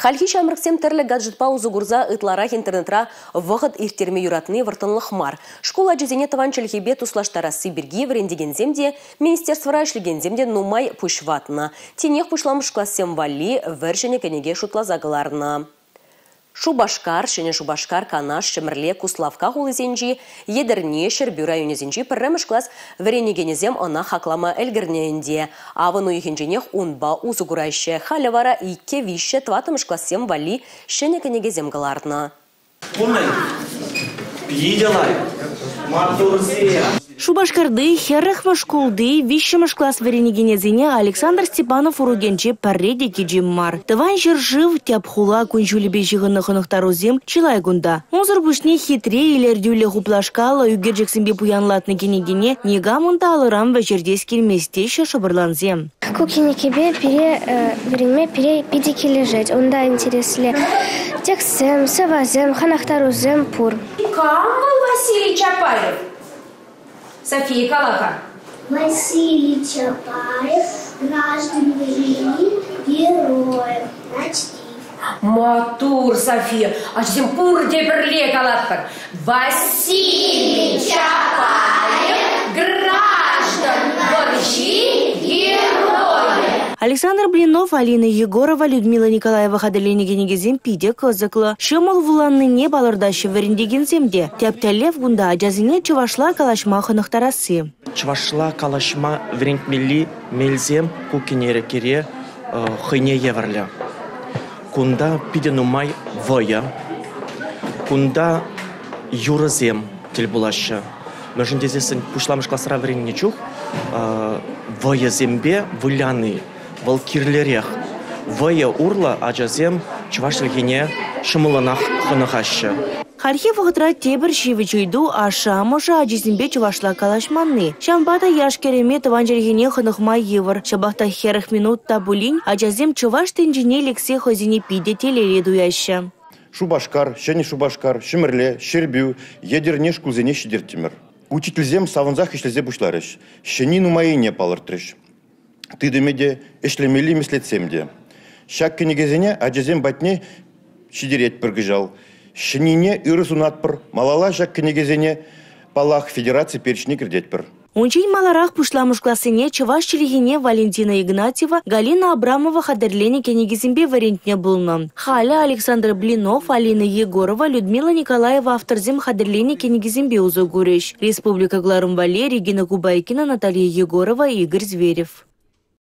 Хальхи шамрыксем терлі гаджетпа узугурза ытлара интернетра вғыт иртерме юратны вартынлық мар. Школа жүзене таванчылхебе туслаштара Сибирги врендегенземде, министерствора ішлігенземде нумай пушватна. Тенех пушламыш классем вали вәржене кенеге шутлазағыларына. Шубашкар, шене Шубашкар, Канаш, Шемірле, Куславка ғулызенжі, едірне, Шербю районезенжі пірреміш класс варенегенезем она хаклама әлгірнеінде. Авыну ехенженех унба узугурайшы халявара ике вище тватымыш классем вали шене кенегезем галарна. Шубашкарды, херрехма школды, вишшемаш класс варенегенезене Александр Степанов уругенче парреде киджиммар. Тыван жыржив тяпхула кунчулебе жығынықынықтарузем чилайгунда. Музыр бушне хитре илердюле хуплашкала югерджексенбе пуянлатны кенегене негамунда алырам вечердес келместейші шабырланзем. Кукинекебе время пере пидики лежать. Онда интересле текстем, савазем, ханахтарузем пур. Кам был Василий Чапаев? София Калаха. Василий Чапаев, граждан Великий, героев, начтив. Матур, София, а чем пур деберле Калахар? Василий Чапаев, граждан Великий, героев. Александр Блинов, Алина Егорова, Людмила Николаева хаделенегенегезем пиде кызыклы. Шымыл вуланны не балырдашы верендегенземде. Тяптелев гунда ажазине чывашла калашма хынықтарасы. Чывашла калашма верендмели мелзем кукенере кере хыне еверлі. Кунда пиде нумай вая. Кунда юрызем телбулашы. Мәжіндезесін пушламыш классыра веренне чух вая зембе вуляны. Вал кирлерех. Вая урла ажазем чывашлыгене шымыланах хынахашы. Хархи вғытра тебір шивычуйду аша можа ажизімбе чывашла калашманны. Шамбата яшкереме таванжергене хынықма евір. Шабахта херых минут табулин ажазем чываш тенжіне лексе хозине пиде телереду яшы. Шубашкар, шене Шубашкар, Шемірле, Шербю, едерне шкулзене шидертимер. Учительзем савынзах ишлезе бушларыш. Шенину майыне палыртырыш. Тыдымеде эшлемели мислетсемде. Шак кенегезене ажазем батне шидерет пыргыжал. Шенине үріс унатпыр, малала шак кенегезене палах федерации перечне кірдетпір. Унчень маларах пушламыш классыне чываш чилигине Валентина Игнатьева, Галина Абрамова хадерлене кенегезембе варентне булны. Халя Александр Блинов, Алина Егорова, Людмила Николаева авторзем хадерлене кенегезембе узугуреш. Республика Гларумвале, Регина Кубайкина, Наталья Егорова, Игорь Зверев.